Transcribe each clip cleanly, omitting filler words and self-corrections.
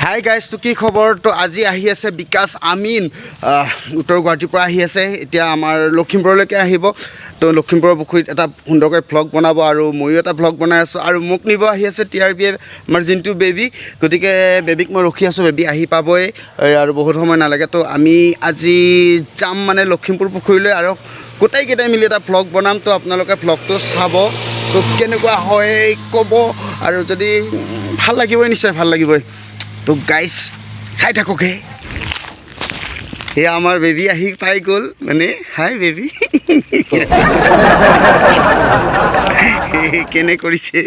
Hi guys, তো কি খবৰ? তো আজি আহি আছে বিকাশ আমিন উত্তৰ গুৱাহাটীৰ পৰা আহি আছে। এতিয়া আমাৰ লখিমপুৰলৈকে আহিব। তো লখিমপুৰৰ পুখুৰীত এটা সুন্দৰকৈ ভ্লগ বনাব আৰু ময়ো এটা ভ্লগ বনাই আছোঁ আৰু মোক নিব আহি আছে TRPয়ে আমাৰ জিন্তু বেবী। গতিকে বেবীক মই ৰখি আছোঁ, বেবী আহি পাবই আৰু বহুত সময় নালাগে। তো আমি আজি যাম মানে লখিমপুৰ পুখুৰীলৈ আৰু গোটেইকেইটাই মিলি এটা ভ্লগ বনাম। তো আপোনালোকে ভ্লগটো চাব, তো কেনেকুৱা হয় ক'ব আৰু যদি ভাল লাগিবই, নিশ্চয় ভাল লাগিবই। তো গাইজ চাই থাকোকে। এয়া আমাৰ বেবী আহি পাই গ'ল, মানে হাই বেবী কেনে কৰিছে।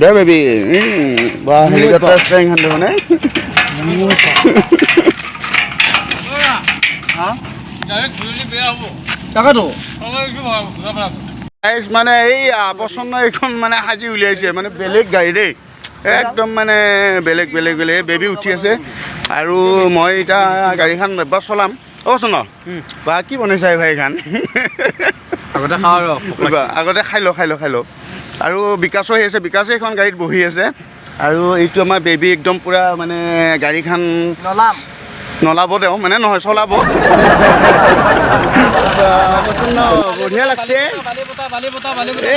দে বেবী বা হেলিকপ্টাৰ ফ্লাইং হান দেখোন মানে এই পচন্দ এইখন মানে সাজি উলিয়াইছে, মানে বেলেগ গাড়ী দেই, একদম মানে বেলেগ বেলেগ বেলেগ। বেবী উঠি আছে আৰু মই এতিয়া গাড়ীখন এবাৰ চলাম। অ' চোন বা কি বনাইছা এই ভাইখন? আগতে খাওঁ, আগতে খাই লওঁ। আৰু বিকাশো আহি আছে, বিকাশে এখন গাড়ীত বহি আছে আৰু এইটো আমাৰ বেবী একদম পূৰা মানে গাড়ীখন নলাব তেওঁ, মানে নহয় চলাব। বঢ়িয়া লাগছে।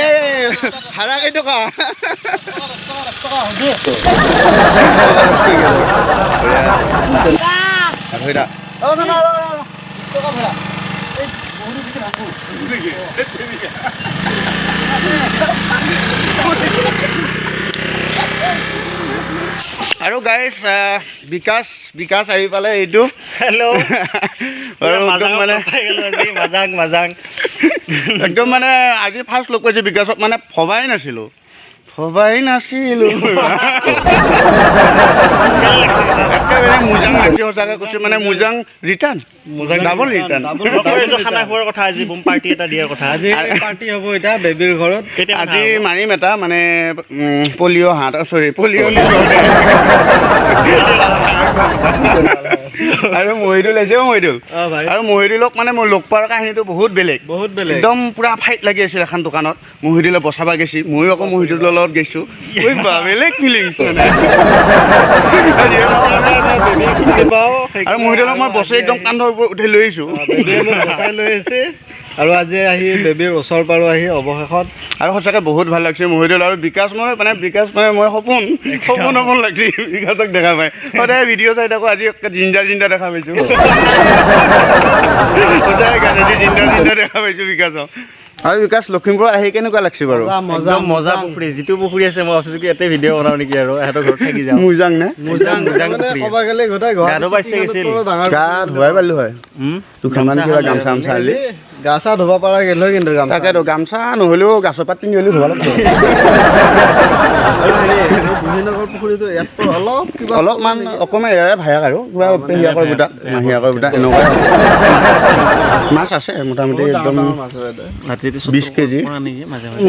এই ভাড়া কেইটকা? আৰু গাইজ বিকাশ আহি পালে। এইটো হেল্ল' মানে একদম মানে আজি ফাৰ্ষ্ট লগ পাইছোঁ বিকাশক, মানে ভবাই নাছিলোঁ একেবাৰে মুজাং লাগছে সঁচাকৈ কৈছোঁ, মানে মুজাং ৰিটাৰ্ণ ডাবল ৰিটাৰ্ণ। খানা খোৱাৰ কথা, আজি বুম পাৰ্টি এটা দিয়াৰ কথা। আজি পাৰ্টি হ'ব এতিয়া বেবীৰ ঘৰত। আজি মাৰিম এটা মানে পলিঅ' হাঁহ, পলিঅ' আৰু মহিদুল আহিছে। মহিদুল আৰু মহিদুলক মানে মই লগ পোৱাৰ কাহিনীটো বহুত বেলেগ একদম পূৰা ফাইট লাগি আছিল এখন দোকানত। মহিদুলে বচাব গৈছি, ময়ো আকৌ মহিদুলৰ লগত গৈছোঁ। বেলেগ ফিলিংছ মানে। আৰু মহিদুলক মই বছৰি একদম কান্ধৰ ওপৰত উঠাই লৈ আহিছোঁ, বচাই লৈ আহিছে। আৰু আজি আহি বেবীৰ ওচৰ পাৰো আহি অৱশেষত, আৰু সঁচাকৈ বহুত ভাল লাগিছে মহিদুল আৰু বিকাশ মই সপোন লাগিছে বিকাশক দেখা পাই। সদায় ভিডিঅ' চাই থাকোঁ, আজি জিন্দা দেখা পাইছোঁ। সঁচাকৈ জিন্দা দেখা পাইছোঁ বিকাশক। আৰু বিকাশ লখিমপুৰত আহি কেনেকুৱা লাগছে বাৰু? মজা পুখুৰী, যিটো পুখুৰী আছে মই ভাবিছোঁ কি ইয়াতে ভিডিঅ' বনাওঁ নেকি আৰু সিহঁতৰ ঘৰত থাকি যাওঁ। মুজাং নে? মুজাং গা ধুৱাই পাৰিলো হয়, দুখনমান কিবা গামচা আলি গা চা ধুব পৰা গ'ল হয়। কিন্তু তাকেতো গামচা নহ'লেও গাছৰ পাত পিন্ধি হ'লেও ধুব লাগিব। পুখুৰীটো ইয়াত অলপমান অকণমান এৰাই ভায়াক আৰু কিবা পেহীয়াকৰ গোটা মাহীয়াকৰ গোটা এনেকুৱা মাছ আছে মোটামুটি একদম 20 কেজি।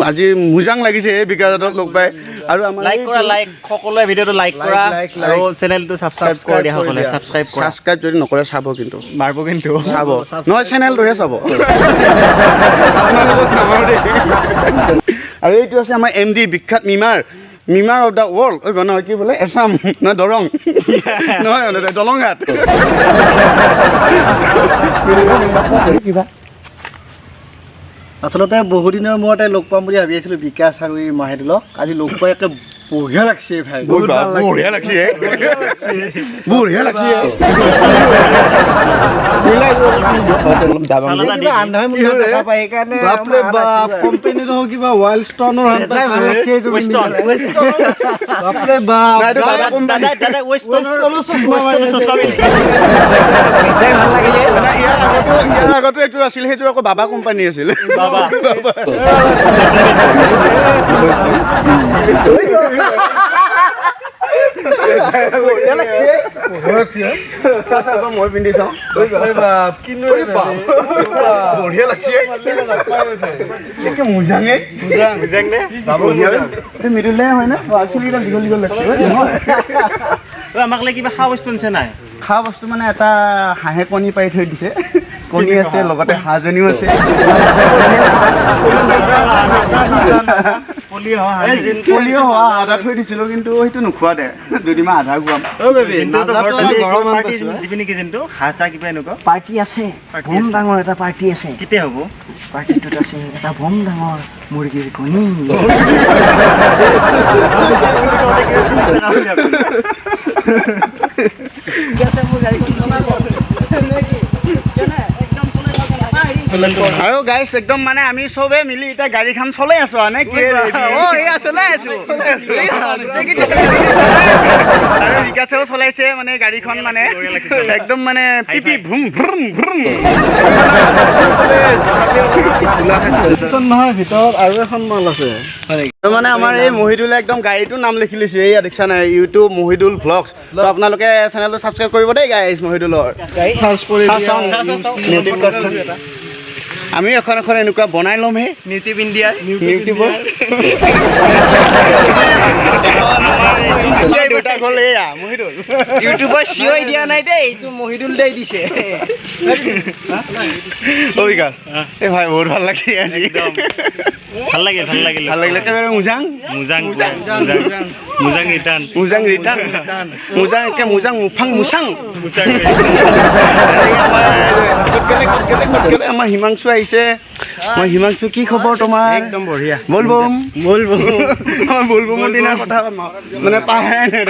আজি মুজাং লাগিছে এই বিকাশহঁতক লগ পাই। আৰু আমাৰ সকলোৱে ভিডিঅ'টো লাইক কৰা আৰু চেনেলটো ছাবস্ক্ৰাইব কৰি দিয়া সকলোৱে। ছাবস্ক্ৰাইব যদি নকৰে চাব, কিন্তু মাৰিব, কিন্তু চাব নহয়, চেনেলটোহে চাব। আৰু এইটো আছে আমাৰ MD বিখ্যাত মিমাৰ অফ দ্য ৱৰ্ল্ড। নহয় কি বোলে, এছাম নহয় দৰং নহয় দলংঘাট। কিবা আচলতে বহুদিনৰ মূৰতে লগ পাম বুলি ভাবি আছিলোঁ বিকাশ আৰু এই মাহিদুলক। আজি লগ পাই একে বঢ়িয়া লাগছে ভাই, বঢ়িয়া লাগছে। কোম্পানীৰ কিবা ৱাইল্ড ষ্টনৰ আগতো এইটো আছিল, সেইটো আকৌ বাবা কোম্পানী আছিল। মই পিন্ধি চাওঁ বঢ়িয়া লাগছে মোজাঙে মৃদুলে হয় না চুলিডাল দীঘল দীঘল লাগছে আমাক লাগে কিবা খোৱা বস্তু নিছে নাই খোৱা বস্তু মানে এটা হাঁহে কণী পাৰি থৈ দিছে কণী আছে লগতে হাঁহজনীও আছে পলিঅ' হোৱা আধা থৈ দিছিলোঁ কিন্তু সেইটো নোখোৱা দে যদি মই আধা খুৱাম পাৰ্টি আছে বম ডাঙৰ এটা পাৰ্টি আছে কেতিয়া হ'ব পাৰ্টিটোত আছে এটা বম ডাঙৰ মুৰ্গীৰ কণী আৰু গাইছ একদম মানে আমি চবে মিলি এতিয়া গাড়ীখন চলাই আছো নে কি চলাই আছো আৰু বিকাশেও চলাইছে মানে গাড়ীখন মানে একদম মানে পিপি ভুম ভ্ৰুম ভ্ৰুম নহয় ভিতৰত আৰু এখন মাল আছে মানে আমাৰ এই মহিদুলে একদম গাড়ীটোৰ নাম লিখি লৈছে এইয়া দেখিছা নাই ইউটিউব মহিদুল ভ্লগছ তো আপোনালোকে চেনেলটো ছাবস্ক্ৰাইব কৰিব দেই গাইছ মহিদুলৰ আমি এখন এখন এনেকুৱা বনাই ল'ম হে নিউটিউব ইণ্ডিয়া ইউটিউবৰ দুটা গ'ল এয়া মহিদুল ইউটিউবৰ চিঞই দিয়া নাই দেই এইটো মহিদুল দেই দিছে বিকাশ এই ভাই বহুত ভাল লাগিছে আজি ভাল লাগিল ভাল লাগিলে একেবাৰে মোজাং ৰিটাৰ্ণ মুফাং মুচাং আমাৰ হিমাংশু আহিছে মই হিমাংশু কি খবৰ তোমাৰ একদম বঢ়িয়া বলবম বলবমৰ দিনাৰ কথা মানে পাহাৰাই নাই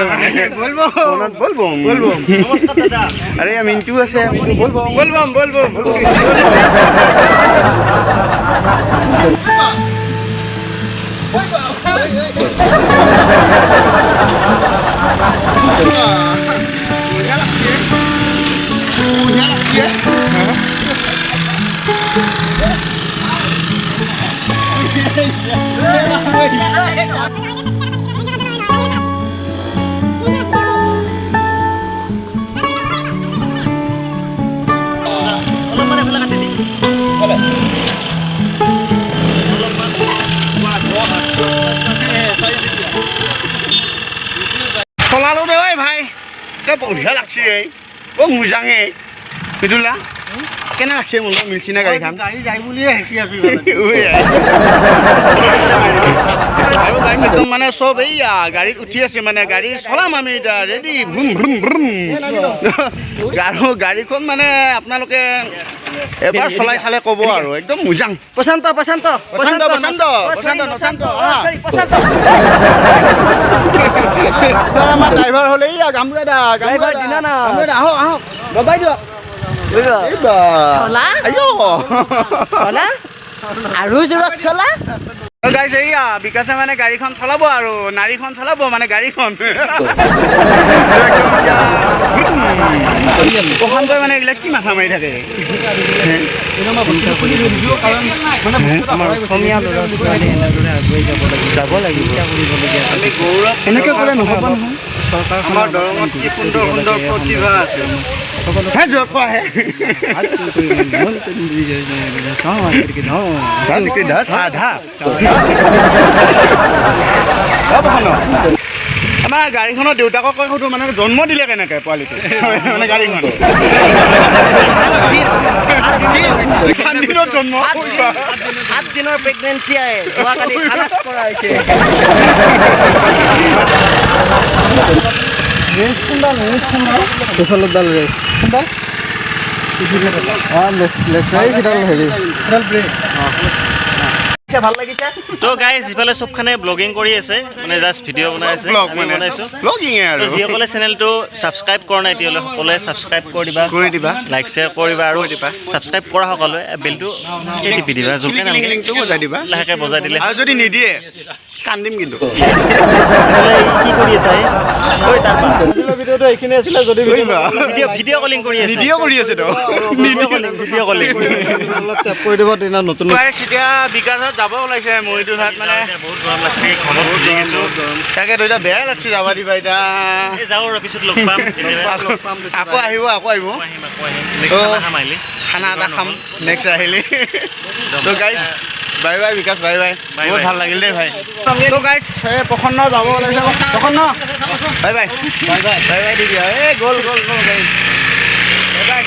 বলবম আৰে মিণ্টু আছে বলবম চলালো দে ঐ ভাই কে বঢ়িয়া লাগছে অ' মোজাঙে বিদুলা কেনে লাগছে মোৰ মিলছি না গাড়ীখন গাড়ী যাই বুলিয়ে হেঁচি আছোঁ আৰু গাড়ী একদম মানে চব এইয়া গাড়ীত উঠি আছে মানে গাড়ী চলাম আমি এতিয়া ৰেডি ভ্ৰুম ভ্ৰুম ভ্ৰুম আৰু গাড়ীখন মানে আপোনালোকে এবাৰ চলাই চালে ক'ব আৰু একদম মোজাং প্ৰশান্ত আমাৰ ড্ৰাইভাৰ হ'লে এইয়া গামৰা দা ড্ৰাইভাৰ দিনা না আহক দবাই দিয়ক আৰু জোৰত চলা গাইছ এইয়া বিকাশে মানে গাড়ীখন চলাব আৰু নাৰীখন চলাব মানে গাড়ীখন প্ৰশান্তই মানে এইবিলাক কি মাথা মাৰি থাকে যাব লাগিব এনেকৈ ক'লে নহ'ব নহয় আমাৰ দৰঙত কি সুন্দৰ সুন্দৰ প্ৰতিভা আছে আমাৰ গাড়ীখনৰ দেউতাকক কৈ সুধো মানে জন্ম দিলে কেনেকৈ পোৱালিটো মানে গাড়ীখন জন্ম 7 দিনৰ প্ৰেগনেঞ্চি যোৱাকালি খালাচ কৰা হৈছে ভাল লাগিছে তো গাইজ ইফালে চবখানে ব্লগিং কৰি আছে মানে জাষ্ট ভিডিঅ' বনাই আছে যিসকলে চেনেলটো ছাবস্ক্ৰাইব কৰা নাই তেতিয়াহ'লে সকলোৱে ছাবস্ক্ৰাইব কৰি দিবা লাইক শ্বেয়াৰ কৰিবা আৰু ছাবস্ক্ৰাইব কৰা সকলোৱে বেলটো টিপি দিবা জোৰকৈ নালাগে লাহেকৈ বজাই দিলে আৰু যদি নিদিয়ে কান্দিম কিন্তু কি কৰি আছা ঐ তাৰ পৰা ভিডিঅ'টো এইখিনি আছিলে যদি ভিডিঅ' কলিং কৰি আছে ভিডিঅ' কৰি আছে তো ভিডিঅ' কলিং অলপ টেপ কৰি দিব তেতিয়া নতুন এতিয়া বিকাশত যাব ওলাইছে মইতো তাত মানে বহুত গৰম লাগছে ঘৰত গুচি গৈছোঁ তাকে তো এতিয়া বেয়া লাগছে যাবা দিবা এতিয়া যাওঁ আৰু পিছত লগ পাম আকৌ আহিব খানা এটা খাম নেক্সট আহিলে তো গাইজ বাই বাই বিকাশ বাই বাই বহুত ভাল লাগিল দেই ভাই তো গাইজ এই প্ৰসন্ন যাব ওলাইছে প্ৰসন্ন bye bye bye bye bye by the দিয়া এই গ'ল গাইজ বাই বাই